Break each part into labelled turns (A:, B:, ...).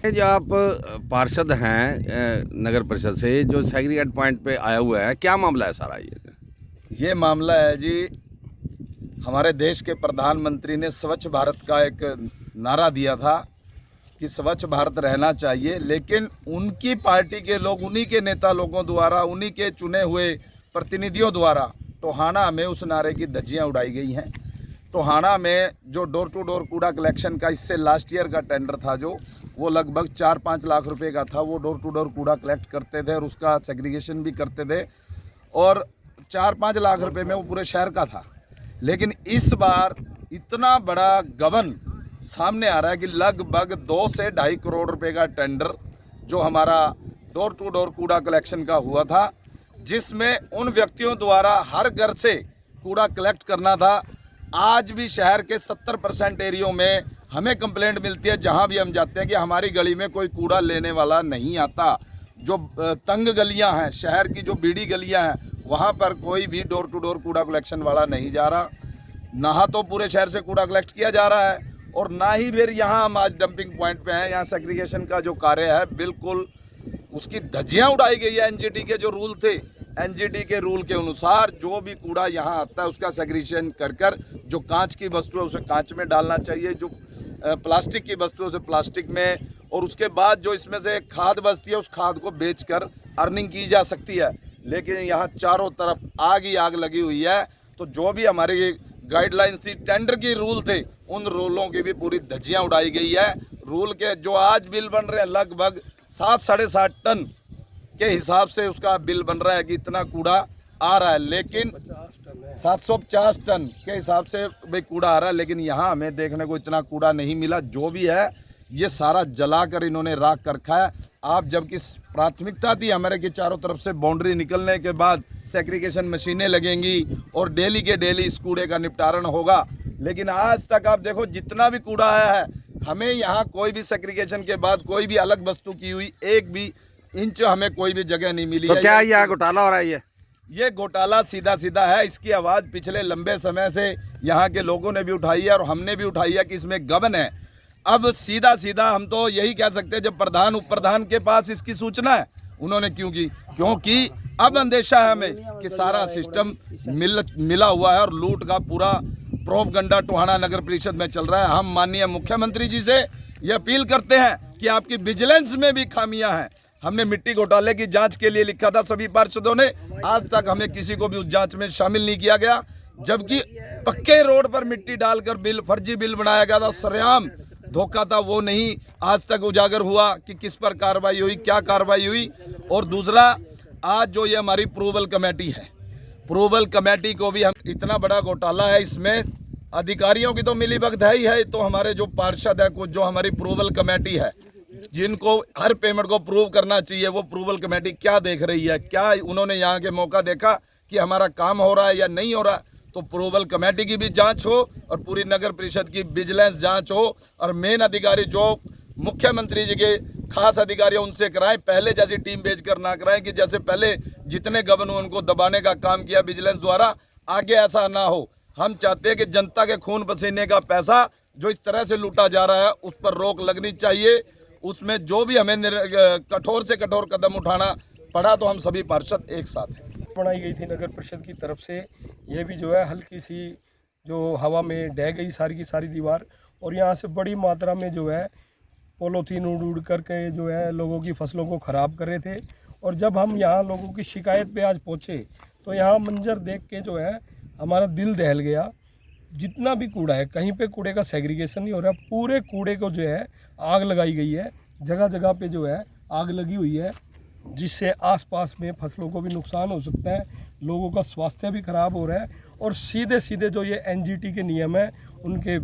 A: जो आप पार्षद हैं नगर परिषद से, जो सेग्रीगेट पॉइंट पे आया हुआ है, क्या मामला है सारा
B: ये मामला है जी, हमारे देश के प्रधानमंत्री ने स्वच्छ भारत का एक नारा दिया था कि स्वच्छ भारत रहना चाहिए, लेकिन उनकी पार्टी के लोग, उन्हीं के नेता लोगों द्वारा, उन्हीं के चुने हुए प्रतिनिधियों द्वारा टोहाना में उस नारे की धज्जियां उड़ाई गई हैं। टोहाना में जो डोर टू डोर कूड़ा कलेक्शन का इससे लास्ट ईयर का टेंडर था, जो वो लगभग 4-5 लाख रुपए का था। वो डोर टू डोर कूड़ा कलेक्ट करते थे और उसका सेग्रीगेशन भी करते थे, और 4-5 लाख रुपए में वो पूरे शहर का था। लेकिन इस बार इतना बड़ा गबन सामने आ रहा है कि लगभग 2 से 2.5 करोड़ रुपए का टेंडर जो हमारा डोर टू डोर कूड़ा कलेक्शन का हुआ था, जिसमें उन व्यक्तियों द्वारा हर घर से कूड़ा कलेक्ट करना था। आज भी शहर के 70% एरियो में हमें कंप्लेंट मिलती है, जहां भी हम जाते हैं, कि हमारी गली में कोई कूड़ा लेने वाला नहीं आता। जो तंग गलियां हैं, शहर की जो बीड़ी गलियां हैं, वहां पर कोई भी डोर टू डोर कूड़ा कलेक्शन वाला नहीं जा रहा। ना तो पूरे शहर से कूड़ा कलेक्ट किया जा रहा है, और ना ही फिर यहाँ हम आज डंपिंग पॉइंट पे हैं। यहाँ सेग्रीगेशन का जो कार्य है, बिल्कुल उसकी धज्जियां उड़ाई गई है। एनजीटी के जो रूल थे, एनजीटी के रूल के अनुसार जो भी कूड़ा यहाँ आता है उसका सेग्रीगेशन कर कर, जो कांच की वस्तु है उसे कांच में डालना चाहिए, जो प्लास्टिक की वस्तु है उसे प्लास्टिक में, और उसके बाद जो इसमें से खाद बचती है उस खाद को बेचकर अर्निंग की जा सकती है। लेकिन यहाँ चारों तरफ आग ही आग लगी हुई है। तो जो भी हमारी गाइडलाइंस थी, टेंडर की रूल थे, उन रूलों की भी पूरी धज्जियां उड़ाई गई है। रूल के जो आज बिल बन रहे हैं, लगभग 7-7.5 टन के हिसाब से उसका बिल बन रहा है कि इतना कूड़ा आ रहा है, लेकिन 750 टन के हिसाब से भाई कूड़ा आ रहा है। लेकिन यहाँ हमें देखने को इतना कूड़ा नहीं मिला। जो भी है ये सारा जलाकर इन्होंने राख कर रखा है। आप जबकि प्राथमिकता थी हमारे कि चारों तरफ से बाउंड्री निकलने के बाद सेग्रीगेशन मशीनें लगेंगी और डेली के डेली इस कूड़े का निपटारण होगा, लेकिन आज तक आप देखो जितना भी कूड़ा आया है, हमें यहाँ कोई भी सेग्रीगेशन के बाद कोई भी अलग वस्तु की हुई एक भी इंच हमें कोई भी जगह नहीं मिली।
A: तो क्या यह घोटाला हो रहा है?
B: ये घोटाला सीधा सीधा है। इसकी आवाज़ पिछले लंबे समय से यहाँ के लोगों ने भी उठाई है और हमने भी उठाई है कि इसमें गबन है। अब सीधा सीधा हम तो यही कह सकते हैं, जब प्रधान उप प्रधान के पास इसकी सूचना है, उन्होंने क्यों की? क्योंकि अब अंदेशा है हमें कि सारा सिस्टम मिला हुआ है और लूट का पूरा प्रोपगंडा टोहाना नगर परिषद में चल रहा है। हम माननीय मुख्यमंत्री जी से ये अपील करते हैं कि आपकी विजिलेंस में भी खामियां हैं। हमने मिट्टी घोटाले की जांच के लिए लिखा था सभी पार्षदों ने, आज तक हमें किसी को भी उस जांच में शामिल नहीं किया गया। जबकि पक्के रोड पर मिट्टी डालकर फर्जी बिल बनाया गया था, सरेआम धोखा था, वो नहीं आज तक उजागर हुआ कि किस पर कार्रवाई हुई, क्या कार्रवाई हुई। और दूसरा, आज जो ये हमारी अप्रूवल कमेटी है, अप्रूवल कमेटी को भी हम, इतना बड़ा घोटाला है इसमें, अधिकारियों की तो मिलीभगत है ही है। तो हमारे जो पार्षद है, कुछ जो हमारी अप्रूवल कमेटी है, जिनको हर पेमेंट को अप्रूव करना चाहिए, वो अप्रूवल कमेटी क्या देख रही है? क्या उन्होंने यहाँ के मौका देखा कि हमारा काम हो रहा है या नहीं हो रहा? तो अप्रूवल कमेटी की भी जांच हो और पूरी नगर परिषद की विजिलेंस जांच हो, और मेन अधिकारी जो मुख्यमंत्री जी के खास अधिकारी उनसे कराएं। पहले जैसी टीम भेजकर ना कराएं कि जैसे पहले जितने गबन उनको दबाने का काम किया विजिलेंस द्वारा, आगे ऐसा ना हो। हम चाहते हैं कि जनता के खून पसीने का पैसा जो इस तरह से लूटा जा रहा है उस पर रोक लगनी चाहिए। उसमें जो भी हमें कठोर से कठोर कदम उठाना पड़ा, तो हम सभी पार्षद एक साथ हैं।
C: बनाई गई थी नगर परिषद की तरफ से, ये भी जो है हल्की सी जो हवा में ढह गई सारी की सारी दीवार, और यहाँ से बड़ी मात्रा में जो है पॉलीथीन उड़ उड़ करके जो है लोगों की फसलों को ख़राब कर रहे थे। और जब हम यहाँ लोगों की शिकायत पे आज पहुँचे, तो यहाँ मंजर देख के जो है हमारा दिल दहल गया। जितना भी कूड़ा है, कहीं पे कूड़े का सेग्रीगेशन नहीं हो रहा, पूरे कूड़े को जो है आग लगाई गई है। जगह जगह पे जो है आग लगी हुई है, जिससे आसपास में फसलों को भी नुकसान हो सकता है, लोगों का स्वास्थ्य भी खराब हो रहा है। और सीधे सीधे जो ये एनजीटी के नियम है उनके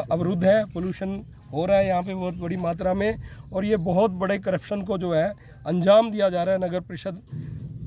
C: अवरुद्ध है, पोल्यूशन हो रहा है यहाँ पे बहुत बड़ी मात्रा में। और ये बहुत बड़े करप्शन को जो है अंजाम दिया जा रहा है नगर परिषद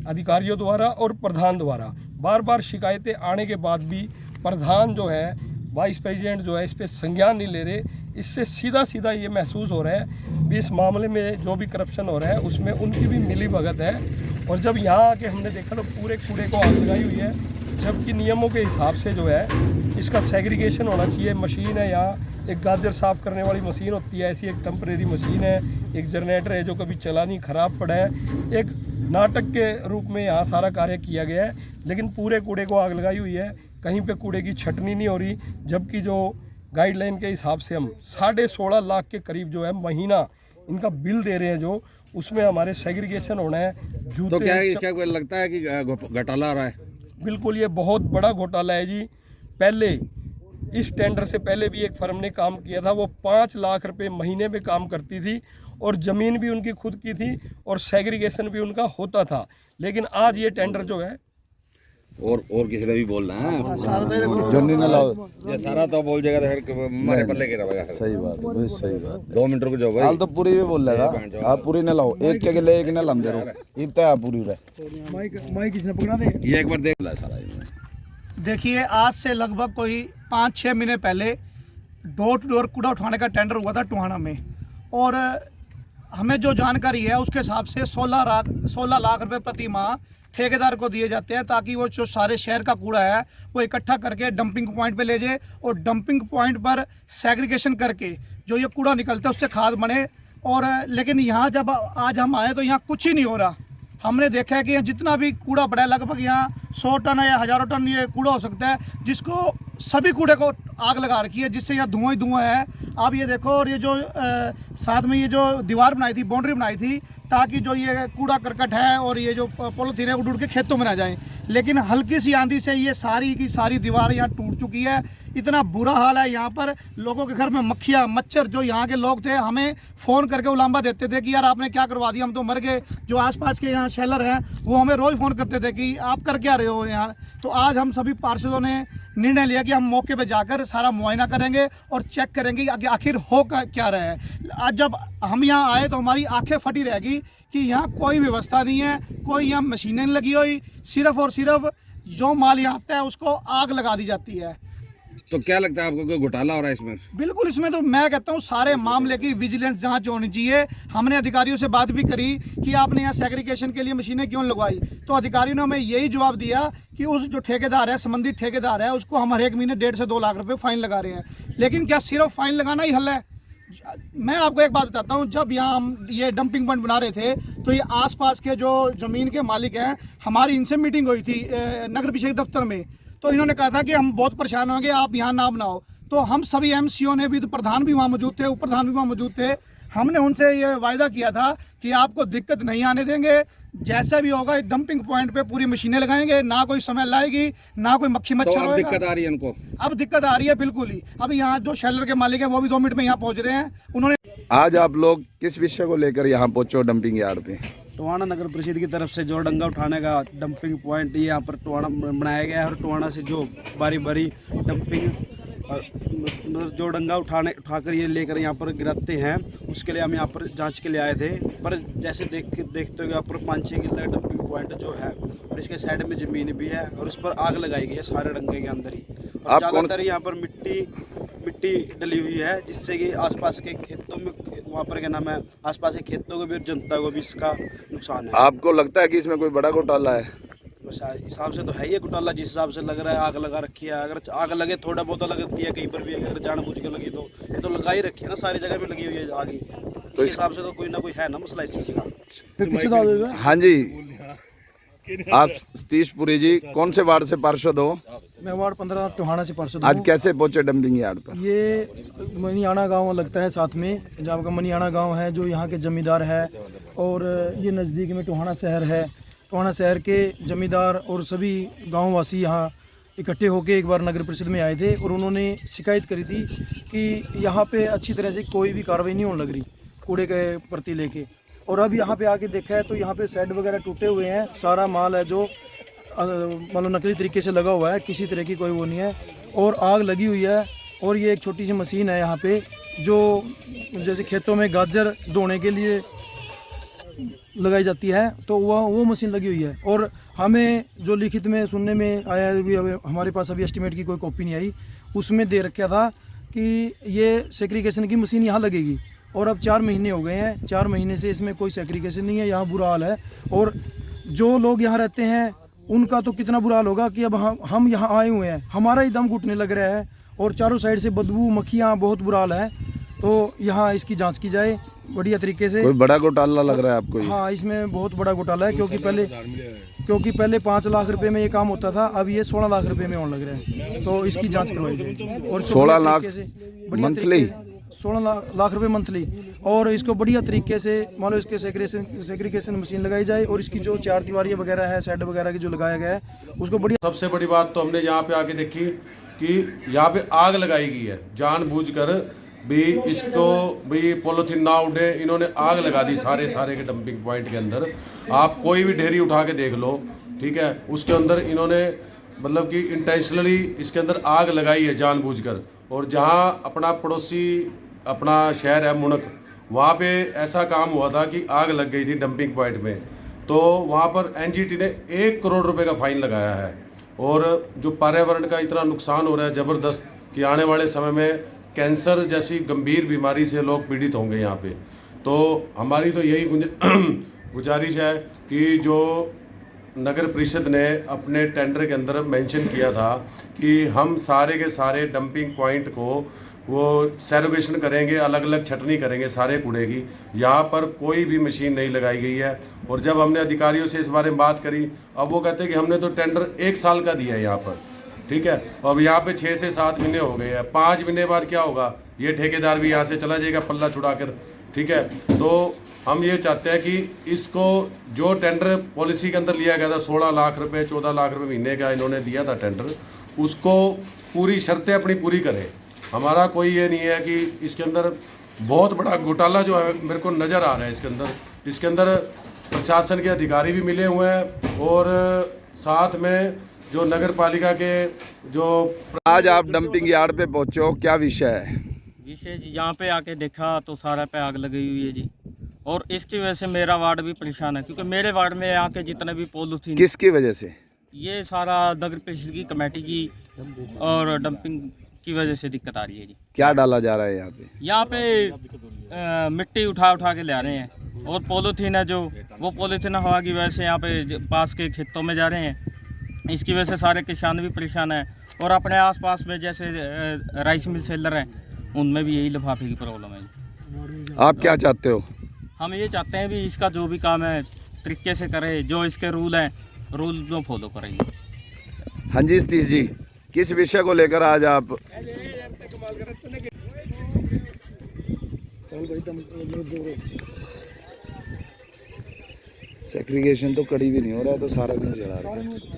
C: अधिकारियों द्वारा और प्रधान द्वारा। बार बार शिकायतें आने के बाद भी प्रधान जो है, वाइस प्रेसिडेंट जो है, इस पर संज्ञान नहीं ले रहे। इससे सीधा सीधा ये महसूस हो रहा है कि इस मामले में जो भी करप्शन हो रहा है उसमें उनकी भी मिली भगत है। और जब यहाँ आके हमने देखा तो पूरे कूड़े को आग लगाई हुई है, जबकि नियमों के हिसाब से जो है इसका सेग्रीगेशन होना चाहिए। मशीन है यहाँ, एक गाजर साफ़ करने वाली मशीन होती है, ऐसी एक टेम्परेरी मशीन है, एक जनरेटर है जो कभी चला नहीं, ख़राब पड़ा है। एक नाटक के रूप में यहाँ सारा कार्य किया गया है, लेकिन पूरे कूड़े को आग लगाई हुई है। कहीं पे कूड़े की छटनी नहीं हो रही, जबकि जो गाइडलाइन के हिसाब से हम 16.5 लाख के करीब जो है महीना इनका बिल दे रहे हैं, जो उसमें हमारे सेग्रीगेशन होना है। जूते
A: तो क्या कोई लगता है कि घोटाला आ रहा है?
C: बिल्कुल, ये बहुत बड़ा घोटाला है जी। पहले इस टेंडर से पहले भी एक फर्म ने काम किया था, वो 5 लाख रुपए महीने में काम करती थी और ज़मीन भी उनकी खुद की थी और सेग्रीगेशन भी उनका होता था। लेकिन आज ये टेंडर जो है
A: और किसी ने भी बोलना है
B: जन्नी न लाओ,
A: ये सारा तो बोल जाएगा तो फिर हमारे पल्ले गिरा होगा।
B: सही बात भाई, सही बात।
A: 2 मिनट रुक जाओ भाई।
B: हाल तो पूरी भी बोल लेगा, आप पूरी न लाओ, एक के लिए एक न लम दे रहो, इतना पूरी रहे।
C: माइक किसने पकड़ा दे?
A: ये एक बार देख ला सारा इसमें।
D: देखिए, आज से लगभग कोई 5-6 महीने पहले डोर टू डोर कूड़ा उठाने का टेंडर हुआ था टोहाना में, और हमें जो जानकारी है उसके हिसाब से 16 लाख रुपए प्रति माह ठेकेदार को दिए जाते हैं, ताकि वो जो सारे शहर का कूड़ा है वो इकट्ठा करके डंपिंग पॉइंट पे ले जाए और डंपिंग पॉइंट पर सेग्रीगेशन करके जो ये कूड़ा निकलता है उससे खाद बने। और लेकिन यहाँ जब आज हम आए तो यहाँ कुछ ही नहीं हो रहा। हमने देखा है कि यहाँ जितना भी कूड़ा पड़ा है, लगभग यहाँ 100 टन या हज़ारों टन ये कूड़ा हो सकता है, जिसको सभी कूड़े को आग लगा रखी है, जिससे यहाँ धुआं ही धुआं है। आप ये देखो, और ये जो साथ में ये जो दीवार बनाई थी, बाउंड्री बनाई थी, ताकि जो ये कूड़ा करकट है और ये जो पॉलीथीन है वो उड़ के खेतों में ना जाए। लेकिन हल्की सी आंधी से ये सारी की सारी दीवार यहाँ टूट चुकी है। इतना बुरा हाल है यहाँ पर। लोगों के घर में मक्खियाँ, मच्छर, जो यहाँ के लोग थे हमें फ़ोन करके उलांबा देते थे कि यार आपने क्या करवा दिया, हम तो मर गए। जो आसपास के यहाँ शेलर हैं वो हमें रोज़ फ़ोन करते थे कि आप कर क्या रहे हो यहाँ। तो आज हम सभी पार्षदों ने निर्णय लिया कि हम मौके पे जाकर सारा मुआयना करेंगे और चेक करेंगे कि आखिर हो क्या रहा है। आज जब हम यहाँ आए तो हमारी आंखें फटी रहेगी कि यहाँ कोई व्यवस्था नहीं है, कोई यहाँ मशीनें नहीं लगी हुई, सिर्फ और सिर्फ जो माल यहाँ आता है उसको आग लगा दी जाती है।
A: तो क्या लगता है आपको कोई घोटाला हो रहा है इसमें?
D: बिल्कुल, इसमें तो मैं कहता हूँ सारे मामले की विजिलेंस जांच होनी चाहिए। हमने अधिकारियों से बात भी करी कि आपने यहाँ सेग्रीगेशन के लिए मशीनें क्यों लगवाई, तो अधिकारियों ने हमें यही जवाब दिया कि उस जो ठेकेदार है, संबंधित ठेकेदार है, उसको हम हर एक महीने 1.5 से 2 लाख रुपए फाइन लगा रहे हैं। लेकिन क्या सिर्फ फाइन लगाना ही हल है? मैं आपको एक बात बताता हूँ, जब यहाँ हम ये डंपिंग पॉइंट बना रहे थे तो ये आसपास के जो ज़मीन के मालिक हैं, हमारी इनसे मीटिंग हुई थी नगर परिषद दफ्तर में। तो इन्होंने कहा था कि हम बहुत परेशान होंगे, आप यहाँ ना बनाओ। तो हम सभी एमसीओ ने भी, तो प्रधान भी वहाँ मौजूद थे, उप प्रधान भी वहाँ मौजूद थे, हमने उनसे ये वायदा किया था कि आपको दिक्कत नहीं आने देंगे। जैसा भी होगा डंपिंग पॉइंट पे पूरी मशीनें लगाएंगे, ना कोई समय लाएगी, ना कोई मक्खी मच्छर
A: तो
D: होगा।
A: दिक्कत आ रही है इनको?
D: अब दिक्कत आ रही है बिल्कुल ही। अब यहाँ जो शेलर के मालिक है वो भी 2 मिनट में यहाँ पहुँच रहे हैं। उन्होंने
B: आज आप लोग किस विषय को लेकर यहाँ पहुँचो डंपिंग यार्ड पे?
E: टोहाना नगर परिषद की तरफ से जो डंगा उठाने का डंपिंग पॉइंट यहाँ पर टोहाना बनाया गया है, और टोहाना से जो बारी बारी डंपिंग जो डंगा उठाकर ये लेकर यहाँ पर गिराते हैं, उसके लिए हम यहाँ पर जांच के लिए आए थे। पर जैसे देखते हो यहाँ पर 5-6 किलो डंपिंग पॉइंट जो है, और इसके साइड में ज़मीन भी है और उस पर आग लगाई गई है सारे डंगे के अंदर ही। और ज़्यादातर यहाँ पर मिट्टी डली हुई है, जिससे कि आसपास के खेतों में, वहाँ पर क्या नाम है, आसपास के खेतों को भी और जनता को भी इसका नुकसान है।
B: आपको लगता है कि इसमें कोई बड़ा घोटाला है?
E: बस हिसाब से तो है ये घोटाला, जिस हिसाब से लग रहा है आग लगा रखी है। अगर आग लगे, थोड़ा बहुत लगती है कहीं पर भी, अगर जानबूझ के लगी तो ये तो लगा ही रखी है ना, सारी जगह पे लगी हुई है आग ही। तो इस हिसाब से तो कोई ना कोई है ना मसला इस चीज़ का।
B: हाँ जी, आप सतीश पुरी जी कौन से वार्ड से पार्षद हो?
F: मैं वार्ड 15 टोहाना से पार्षद
B: आज
F: हूँ।
B: कैसे पहुंचे डंपिंग यार्ड पर?
F: ये मनियाना गांव लगता है साथ में, जहाँ का मनियाना गांव है, जो यहाँ के जमींदार है, और ये नज़दीक में टोहाना शहर है। टोहाना शहर के जमींदार और सभी गाँव वासी यहाँ इकट्ठे होकर एक बार नगर परिषद में आए थे, और उन्होंने शिकायत करी थी कि यहाँ पे अच्छी तरह से कोई भी कार्रवाई नहीं होने लग रही कूड़े के प्रति लेके। और अब यहाँ पे आके देखा है तो यहाँ पे शेड वगैरह टूटे हुए हैं, सारा माल है जो मतलब नकली तरीके से लगा हुआ है, किसी तरह की कोई वो नहीं है, और आग लगी हुई है। और ये एक छोटी सी मशीन है यहाँ पे, जो जैसे खेतों में गाजर धोने के लिए लगाई जाती है, तो वो मशीन लगी हुई है। और हमें जो लिखित में सुनने में आया है, हमारे पास अभी एस्टीमेट की कोई कॉपी नहीं आई, उसमें दे रखा था कि ये सेग्रीगेशन की मशीन यहाँ लगेगी, और अब 4 महीने हो गए हैं, 4 महीने से इसमें कोई सेग्रीगेशन नहीं है। यहाँ बुरा हाल है, और जो लोग यहाँ रहते हैं उनका तो कितना बुरा हाल होगा कि अब हम यहाँ आए हुए हैं, हमारा ही दम घुटने लग रहा है, और चारों साइड से बदबू, मक्खियाँ, बहुत बुरा हाल है। तो यहाँ इसकी जांच की जाए बढ़िया तरीके से।
B: कोई बड़ा घोटाला लग रहा है आपको ये?
F: हाँ, इसमें बहुत बड़ा घोटाला है, क्योंकि पहले 5 लाख रुपए में ये काम होता था, अब ये 16 लाख रुपए में होने लग रहा है। तो इसकी जांच करवाई जाए, और
B: 16 लाख मंथली,
F: 16 लाख रुपए मंथली, और इसको बढ़िया तरीके से मान लो इसके सेग्रीगेशन मशीन लगाई जाए, और इसकी जो 4 दीवारियाँ वगैरह है, शेड वगैरह की जो लगाया गया है उसको बढ़िया।
G: सबसे बड़ी बात तो हमने यहाँ पे आके देखी कि यहाँ पे आग लगाई गई है जानबूझकर भी, इसको भी पॉलीथीन ना उड़े, इन्होंने आग लगा दी सारे के डंपिंग पॉइंट के अंदर। आप कोई भी ढेरी उठा के देख लो, ठीक है, उसके अंदर इन्होंने मतलब कि इंटेंशनली इसके अंदर आग लगाई है जानबूझकर। और जहाँ अपना पड़ोसी अपना शहर है मुणक, वहाँ पे ऐसा काम हुआ था कि आग लग गई थी डंपिंग पॉइंट में, तो वहाँ पर एनजीटी ने 1 करोड़ रुपए का फाइन लगाया है। और जो पर्यावरण का इतना नुकसान हो रहा है ज़बरदस्त कि आने वाले समय में कैंसर जैसी गंभीर बीमारी से लोग पीड़ित होंगे यहाँ पे। तो हमारी तो यही गुजारिश है कि जो नगर परिषद ने अपने टेंडर के अंदर मेंशन किया था कि हम सारे के सारे डंपिंग पॉइंट को वो सेग्रीगेशन करेंगे, अलग अलग छटनी करेंगे सारे कूड़े की, यहाँ पर कोई भी मशीन नहीं लगाई गई है। और जब हमने अधिकारियों से इस बारे में बात करी, अब वो कहते हैं कि हमने तो टेंडर 1 साल का दिया है यहाँ पर, ठीक है, अब यहाँ पे 6 से 7 महीने हो गए हैं। 5 महीने बाद क्या होगा, ये ठेकेदार भी यहाँ से चला जाएगा पल्ला छुड़ाकर, ठीक है। तो हम ये चाहते हैं कि इसको जो टेंडर पॉलिसी के अंदर लिया गया था 16 लाख रुपए 14 लाख रुपए महीने का इन्होंने दिया था टेंडर, उसको पूरी शर्तें अपनी पूरी करें। हमारा कोई ये नहीं है कि इसके अंदर बहुत बड़ा घोटाला जो है मेरे को नज़र आ रहा है इसके अंदर प्रशासन के अधिकारी भी मिले हुए हैं, और साथ में जो नगर पालिका के जो।
B: आज आप डंपिंग यार्ड पे पहुंचे हो, क्या विषय है?
H: विषय जी यहाँ पे आके देखा तो सारा पे आग लगी हुई है जी, और इसकी वजह से मेरा वार्ड भी परेशान है, क्योंकि मेरे वार्ड में यहाँ के जितने भी पॉलीथीन,
B: किसकी वजह से?
H: ये सारा नगर परिषद की कमेटी की और डंपिंग की वजह से दिक्कत आ रही है जी।
B: क्या डाला जा रहा है यहाँ पे?
H: यहाँ पे मिट्टी उठा के ले आ रहे हैं, और पॉलीथीन है जो, वो पॉलीथीन हवा की वजह से यहाँ पे पास के खेतों में जा रहे हैं। इसकी वजह से सारे किसान भी परेशान हैं, और अपने आसपास में जैसे राइस मिल सेलर हैं उनमें भी यही लिफाफे की प्रॉब्लम है जी।
B: आप क्या चाहते हो?
H: हम ये चाहते हैं भी इसका जो भी काम है तरीके से करे, जो इसके रूल हैं रूल को फॉलो करेंगे।
B: हाँ जी सतीश जी, किस विषय को लेकर आज आप? सेग्रीगेशन तो कड़ी भी नहीं हो रहा है, तो सारा क्यों जला रहा है?